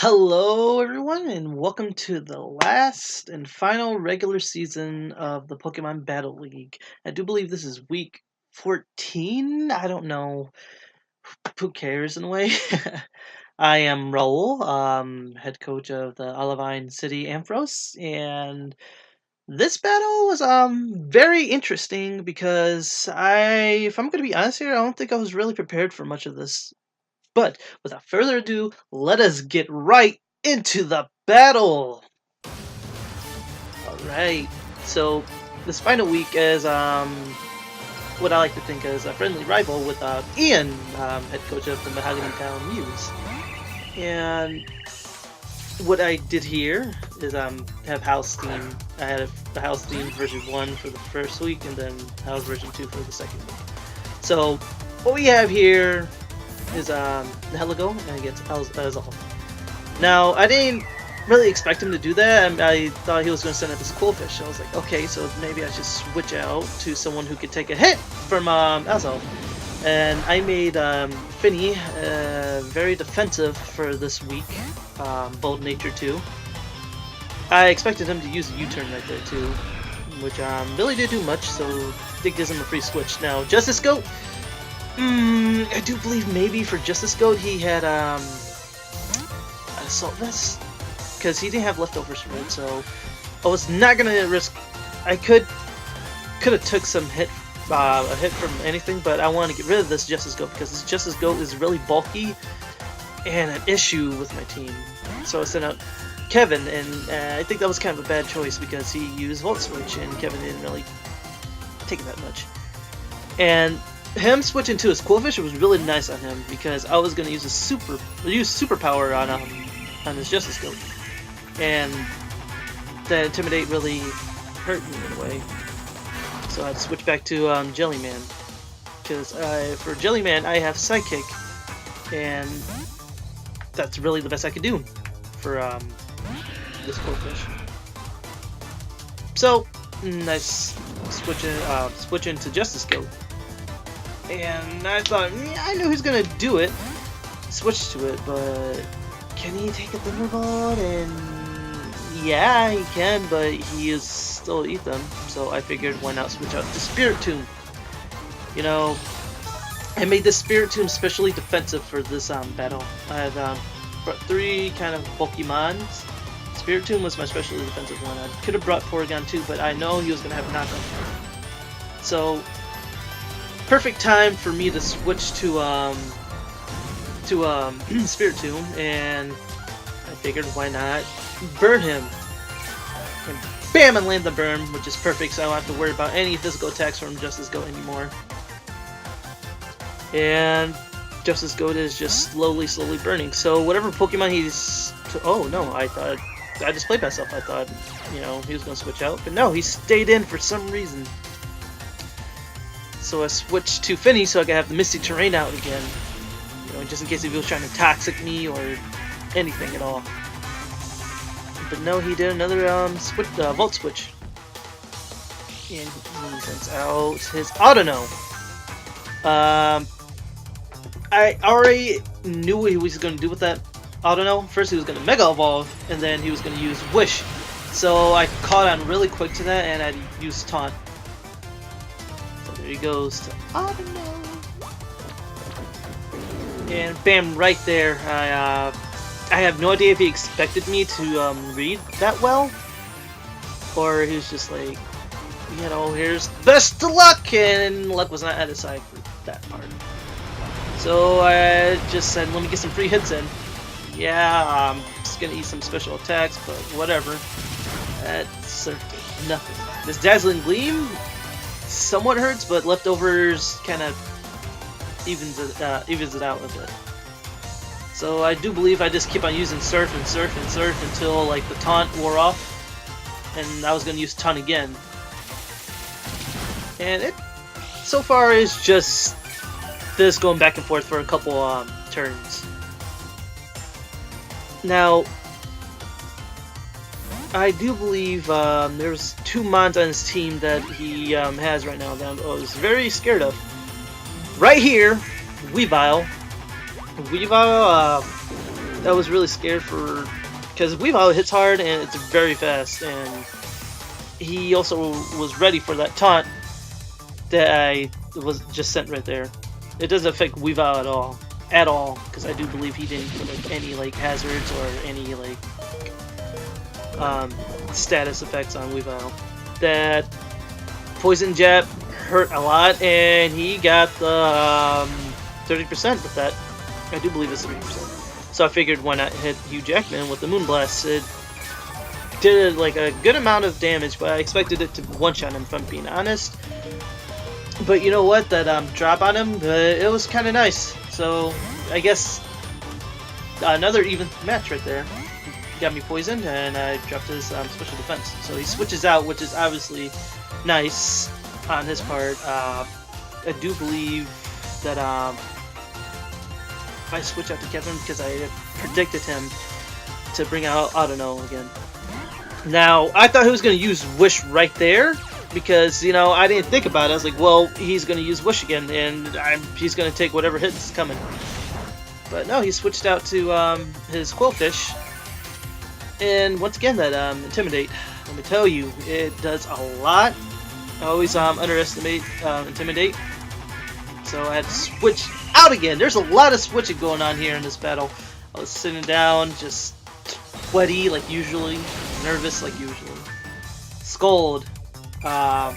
Hello, everyone, and welcome to the last and final regular season of the Pokemon Battle League. I do believe this is week 14. I don't know. Who cares in a way? I am Raul, head coach of the Olivine City Ampharos, and this battle was very interesting because if I'm gonna be honest here, I don't think I was really prepared for much of this. But without further ado, let us get right into the battle! Alright, so this final week is what I like to think as a friendly rival with Ian, head coach of the Mahogany Town Mews. And what I did here is have house theme. I had the house theme version 1 for the first week and then house version 2 for the second week. So what we have here is the Heligo and it gets Azal. Now I didn't really expect him to do that. I thought he was going to send up his Quillfish. I was like, okay, so maybe I should switch out to someone who could take a hit from Azal. And I made Finny very defensive for this week, Bold Nature 2. I expected him to use a U-turn right there too, which really didn't do much, so it gives him a free switch. Now Justice Goat, I do believe maybe for Justice Goat he had Assault Vest, because he didn't have leftovers from it, so I was not gonna risk. I could have took some a hit from anything, but I want to get rid of this Justice Goat because this Justice Goat is really bulky and an issue with my team. So I sent out Kevin, and I think that was kind of a bad choice because he used Volt Switch, and Kevin didn't really take it that much. And him switching to his Quillfish was really nice on him because I was going to use superpower on his Justice Goat, and that Intimidate really hurt me in a way. So I had to switch back to Jellyman because for Jellyman I have Psychic, and that's really the best I could do for this Quillfish. So I switch into Justice Goat. And I thought, I knew he was gonna do it. Switch to it, but can he take a Thunderbolt? And yeah, he can, but he is still eat them. So I figured, why not switch out to Spirit Tomb? You know, I made this Spirit Tomb specially defensive for this battle. I had brought 3 kind of bulky mons. Spirit Tomb was my specially defensive one. I could have brought Porygon too, but I know he was gonna have a knockoff. So perfect time for me to switch to Spirit Tomb, and I figured why not burn him. And bam, and land the burn, which is perfect, so I don't have to worry about any physical attacks from Justice Goat anymore. And Justice Goat is just slowly burning. So whatever Pokemon he's oh no, I thought I just played myself. I thought, you know, he was gonna switch out, but no, he stayed in for some reason. So I switched to Finny so I could have the Misty Terrain out again, you know, just in case he was trying to Toxic me or anything at all. But no, he did another Volt Switch, and he sends out his Autono. I already knew what he was going to do with that Autono. First he was going to Mega Evolve, and then he was going to use Wish. So I caught on really quick to that, and I used Taunt. There he goes to Autono. And bam, right there. I have no idea if he expected me to read that well, or he was just like, you know, here's best of luck, and luck was not at his side for that part. So I just said, let me get some free hits in. Yeah, I'm just gonna eat some special attacks, but whatever. That's nothing. This Dazzling Gleam somewhat hurts, but leftovers kind of evens it out a bit. So I do believe I just keep on using Surf until like the taunt wore off, and I was going to use Taunt again. And it so far is just this going back and forth for a couple turns. Now I do believe there's 2 mons on his team that he has right now that I was very scared of. Right here, Weavile. I was really scared for, because Weavile hits hard and it's very fast, and he also was ready for that taunt that I was just sent right there. It doesn't affect Weavile at all, because I do believe he didn't put like any like hazards or any like status effects on Weavile. That poison jab hurt a lot, and he got the 30% with that. I do believe it's 30%. So I figured why not hit Hugh Jackman with the Moonblast. It did like a good amount of damage, but I expected it to one-shot him, if I'm being honest. But you know what? That drop on him, it was kind of nice. So I guess another even match right there. He got me poisoned, and I dropped his special defense. So he switches out, which is obviously nice on his part. I do believe that if I switch out to Kevin, because I predicted him to bring out I don't know again. Now I thought he was going to use Wish right there, because you know I didn't think about it. I was like, well, he's going to use Wish again, and he's going to take whatever hits coming. But no, he switched out to his Quillfish, and once again that Intimidate. Let me tell you, it does a lot. I always underestimate Intimidate. So I had to switch out again. There's a lot of switching going on here in this battle. I was sitting down, just sweaty like usually, nervous like usually. Scold. Now,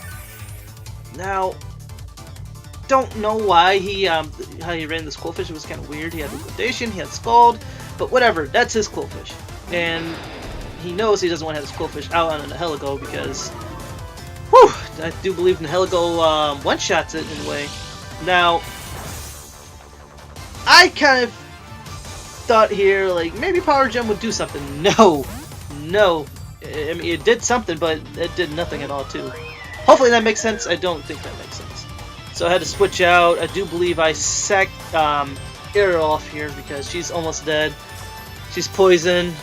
don't know why how he ran this Quillfish. It was kind of weird. He had Liquidation, he had Scald, but whatever. That's his Quillfish, and he knows he doesn't want to have his Quillfish out on the Heligo because, whew, I do believe in Heligo one-shots it in a way. Now, I kind of thought here, like, maybe Power Gem would do something. No. I mean, it did something, but it did nothing at all, too. Hopefully that makes sense. I don't think that makes sense. So I had to switch out. I do believe I sacked Ariel off here because she's almost dead. She's poisoned.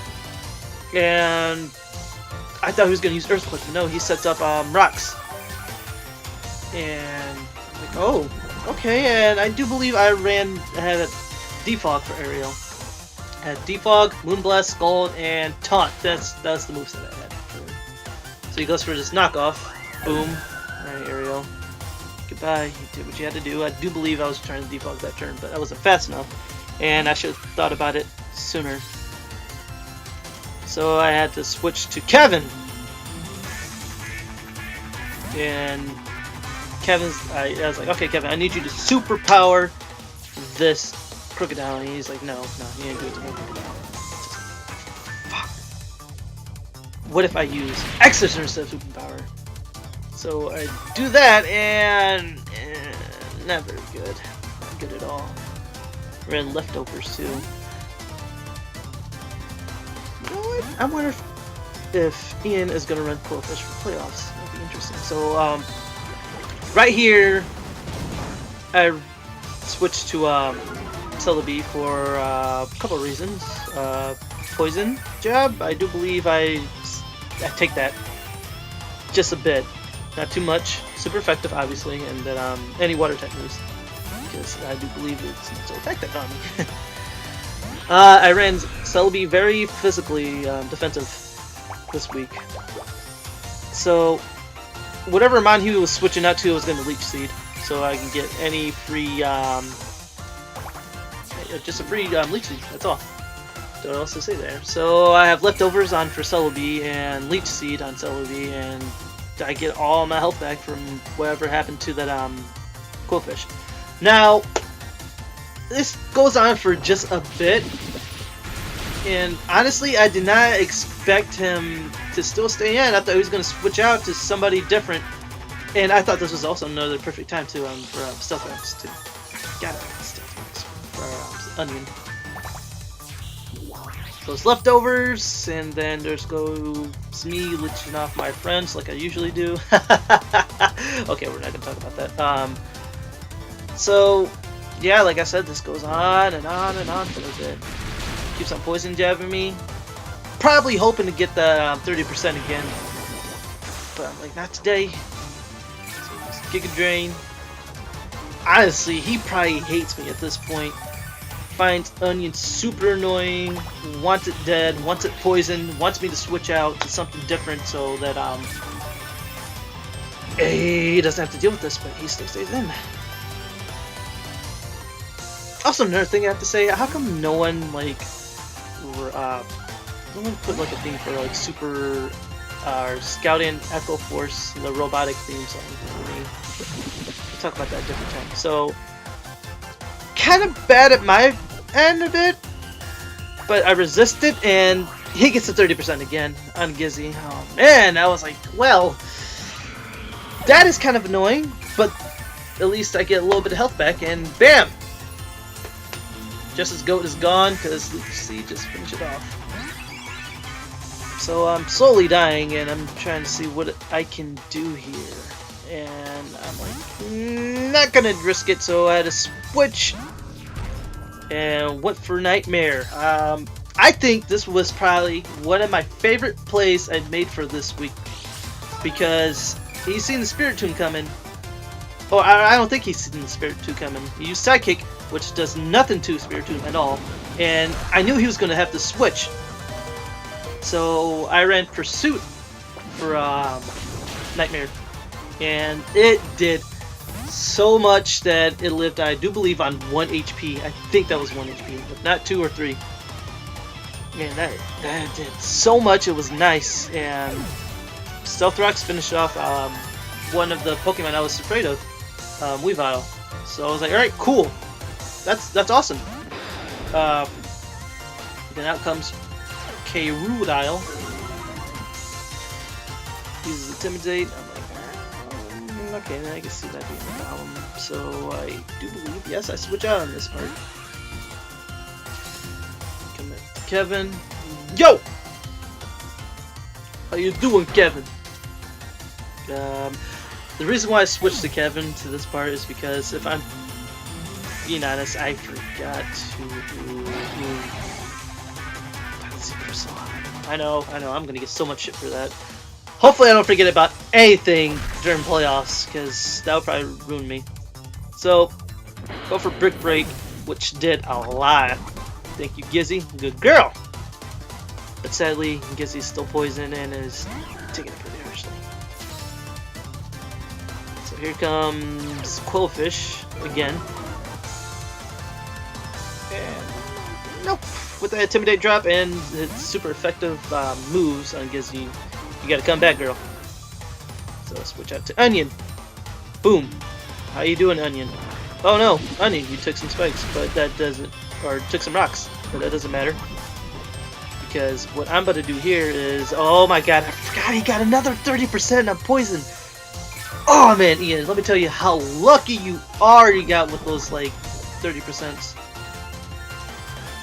And I thought he was going to use Earthquake, but no, he sets up rocks. And, like, oh, okay. And I do believe I had a Defog for Ariel. I had Defog, Moonblast, Scald, and Taunt. That's the moveset I had. So he goes for this knockoff. Boom. Alright, Ariel. Goodbye. You did what you had to do. I do believe I was trying to defog that turn, but I wasn't fast enough. And I should have thought about it sooner. So I had to switch to Kevin. And I was like, okay, Kevin, I need you to superpower this Crocodile. And he's like, no, you ain't doing it to me. Fuck. What if I use Exorcism instead of superpower? So I do that, and not very good. Not good at all. Ran leftovers too. You know what? I wonder if Ian is gonna run Quillfish for playoffs. That'd be interesting. So right here, I switched to Celebi for a couple of reasons. Poison jab. I do believe I take that just a bit. Not too much. Super effective, obviously, and then any water type moves, because I do believe it's not so effective on me. I ran Celebi very physically defensive this week, so whatever amount he was switching out to, I was going to Leech Seed, so I can get any free, just a free Leech Seed. That's all. Don't know what else to say there. So I have leftovers on for Celebi and Leech Seed on Celebi, and I get all my health back from whatever happened to that Quillfish. Now, this goes on for just a bit, and honestly, I did not expect him to still stay in. I thought he was going to switch out to somebody different, and I thought this was also another perfect time to for Stealth Max too. Gotta have Stealth Max for Onion. Those leftovers, and then there's goes me leeching off my friends like I usually do. Okay, we're not gonna talk about that. So yeah, like I said, this goes on and on and on for a bit. Keeps on poison jabbing me. Probably hoping to get the 30% again, but I'm like, not today. So just Giga Drain. Honestly, he probably hates me at this point. If finds Onion super annoying, wants it dead, wants it poisoned, wants me to switch out to something different so that he doesn't have to deal with this, but he still stays in. Also, another thing I have to say, how come no one like no one put like a theme for like Super Scout and Echo Force, the robotic theme song for me? We'll talk about that at a different time. So, kind of bad at my end of it, but I resist it, and he gets to 30% again on Gizzy. Oh man, I was like, well, that is kind of annoying, but at least I get a little bit of health back, and bam! Justice Goat is gone, because Leech Seed just finished it off. So I'm slowly dying, and I'm trying to see what I can do here. And I'm like, not gonna risk it, so I had to switch and went for Nightmare. I think this was probably one of my favorite plays I've made for this week, because he's seen the Spirit Tomb coming. Oh, I don't think he's seen the Spirit Tomb coming. He used Sidekick, which does nothing to Spirit Tomb at all, and I knew he was going to have to switch. So I ran Pursuit for Nightmare, and it did so much that it lived, I do believe, on 1 HP. I think that was 1 HP, if not 2 or 3. Man, that did so much. It was nice. And Stealth Rocks finished off one of the Pokemon I was afraid of, Weavile. So I was like, alright, cool. That's awesome. Then out comes K-Rudile. Uses Intimidate. I'm like, okay, then I can see that being a problem. So I do believe, yes, I switch out on this part. Come in to Kevin. Yo! How you doing, Kevin? The reason why I switched to Kevin to this part is because, if I'm being honest, I forgot to Secret Song. I know, I'm gonna get so much shit for that. Hopefully I don't forget about anything during playoffs, because that would probably ruin me. So, go for Brick Break, which did a lot. Thank you, Gizzy. Good girl! But sadly, Gizzy's still poisoned and is taking it pretty harshly. So here comes Quillfish again. And nope. With the Intimidate drop and its super effective moves on Gizzy, you gotta come back, girl. So let's switch out to Onion. Boom. How you doing, Onion? Oh no, Onion, you took some spikes, but that doesn't, or took some rocks, but that doesn't matter. Because what I'm about to do here is, oh my god, I forgot he got another 30% on poison. Oh man, Ian, let me tell you how lucky you already got with those like 30%.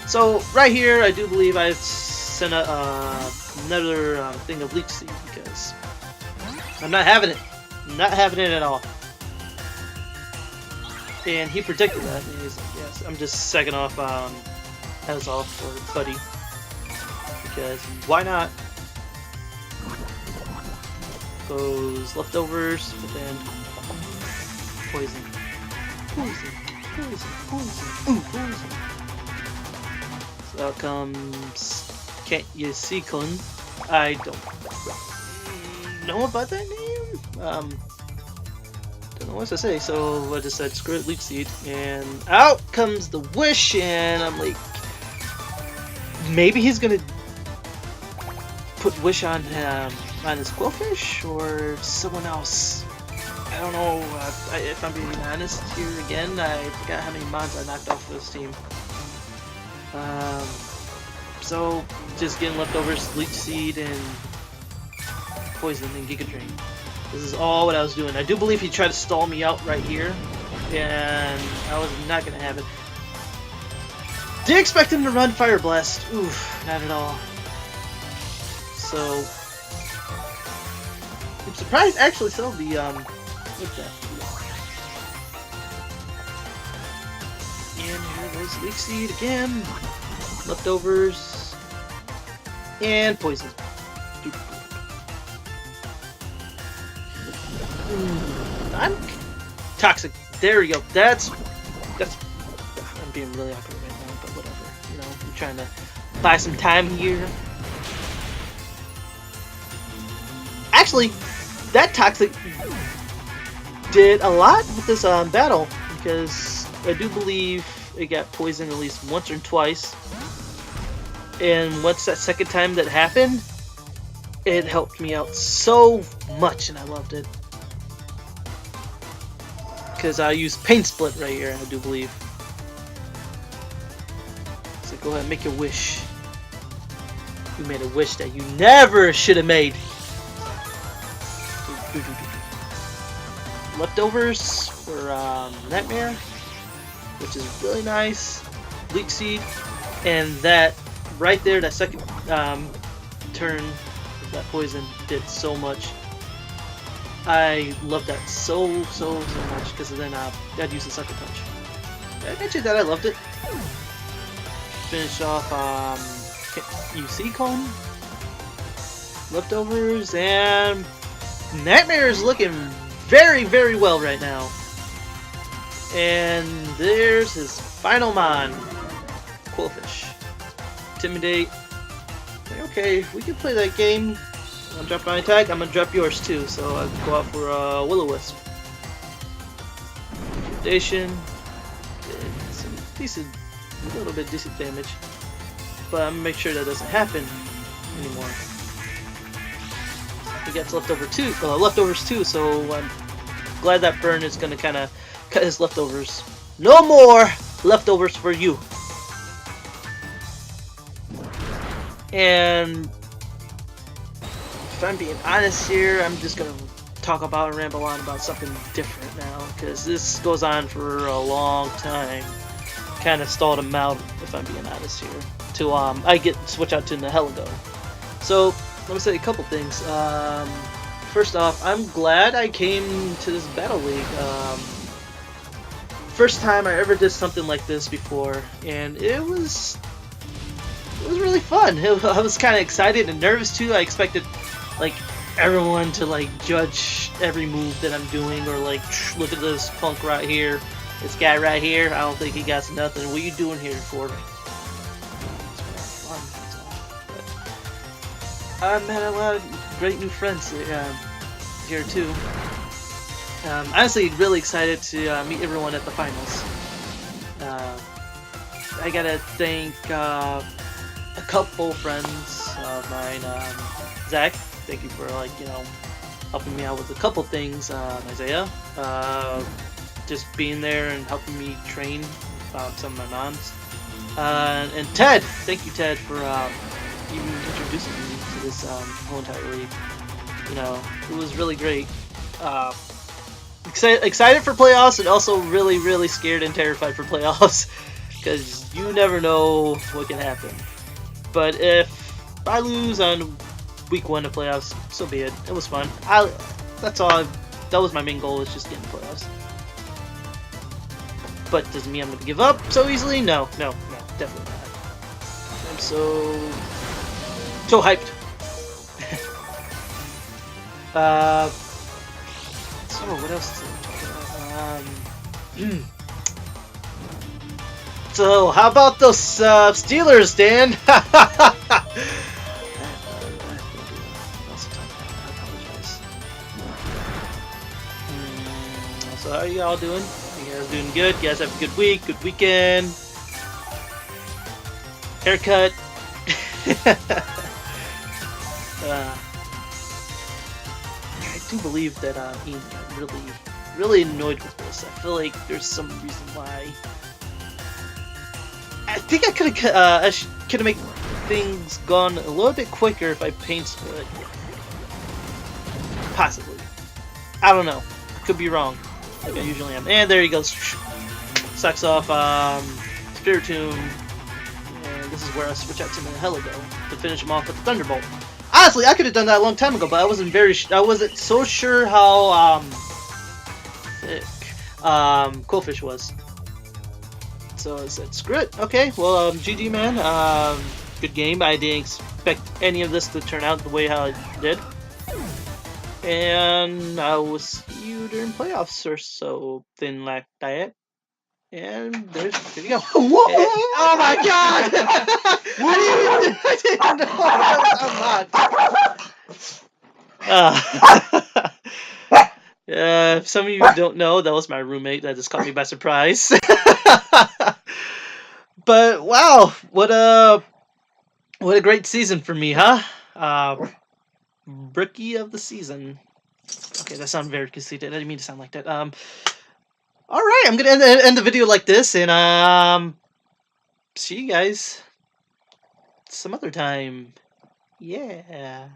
So right here, I do believe I sent another thing of Leech Seed, because I'm not having it. I'm not having it at all. And he predicted that. And he's like, yes, I'm just second off Hezoff for Buddy. Because why not? Goes leftovers, but then poison. Poison. Poison. Poison. Ooh, poison. So out comes Can't You See Kun. I don't know about that name. Don't know what to say, so I just said screw it, Leech Seed, and out comes the Wish, and I'm like, maybe he's gonna put Wish on his Quillfish or someone else. I don't know. If I'm being honest here again, I forgot how many mods I knocked off this team. So just getting leftovers, Leech Seed, and Poison and Giga Drain. This is all what I was doing. I do believe he tried to stall me out right here, and I was not gonna have it. Did expect him to run Fire Blast. Oof, not at all. So I'm surprised actually saw the what's that? And here goes Leech Seed again. Leftovers and poison. I'm toxic. There we go. That's. I'm being really awkward right now, but trying to buy some time here. Actually, that Toxic did a lot with this battle, because I do believe it got poisoned at least once or twice. And once that second time that happened, it helped me out so much, and I loved it. Because I used Pain Split right here, I do believe. So go ahead and make your wish. You made a wish that you never should have made. Leftovers for Nightmare, which is really nice. Leech Seed, and that right there, that second turn, that poison did so much. I love that so much, because then I'd use the Sucker Punch. Did I mention that I loved it? Finish off UC Cone, Leftovers, and Nightmare is looking very well right now. And there's his final mon, Quillfish. Intimidate. Okay, we can play that game. I'm dropping my attack, I'm gonna drop yours too, so I'll go out for Will-O-Wisp. Intimidation. Some decent, a little bit decent damage. But I'm gonna make sure that doesn't happen anymore. He gets leftovers too, so I'm glad that burn is gonna kind of cut his leftovers. No more leftovers for you. And if I'm being honest here, I'm just gonna talk about and ramble on about something different now, because this goes on for a long time. Kind of stalled him out, if I'm being honest here. To I get switch out to Nihilego. So let me say a couple things. First off, I'm glad I came to this Battle League. First time I ever did something like this before, and it was really fun. I was kind of excited and nervous too. I expected like everyone to like judge every move that I'm doing, or like, look at this punk right here, this guy right here. I don't think he got nothing. What are you doing here for? I met a lot of great new friends here too. Honestly, really excited to meet everyone at the finals. I gotta thank a couple friends of mine. Zach, thank you for helping me out with a couple things. Isaiah, just being there and helping me train some of my moms. And Ted, thank you, Ted, for even introducing me to this whole entire league. It was really great. Excited for playoffs, and also really scared and terrified for playoffs, because you never know what can happen. But if I lose on week 1 of playoffs, so be it. It was fun. That's all. That was my main goal, was just getting the playoffs. But doesn't mean I'm going to give up so easily. No, definitely not. I'm so hyped. So what else is So how about those Steelers, Dan? So how are you all doing? You guys doing good? You guys have a good week, good weekend? Haircut? I do believe that Ian got really annoyed with this. I feel like there's some reason why. I think I could have made things gone a little bit quicker if I paint split. Possibly. I don't know. Could be wrong, like I usually am. And there he goes. Sucks off Spiritomb. And this is where I switch out to Nihilego to finish him off with the Thunderbolt. Honestly, I could have done that a long time ago, but I wasn't so sure how thick Quillfish was. So I said, screw it. Okay, well, GG, man. Good game. I didn't expect any of this to turn out the way how it did. And I will see you during playoffs or so, thin like that. And there you go. Oh my god! I didn't know that was unlocked. If some of you don't know, that was my roommate that just caught me by surprise. But wow, what a great season for me, huh? Rookie of the season. Okay, that sounded very conceited. I didn't mean to sound like that. All right, I'm gonna end the video like this, and see you guys some other time. Yeah.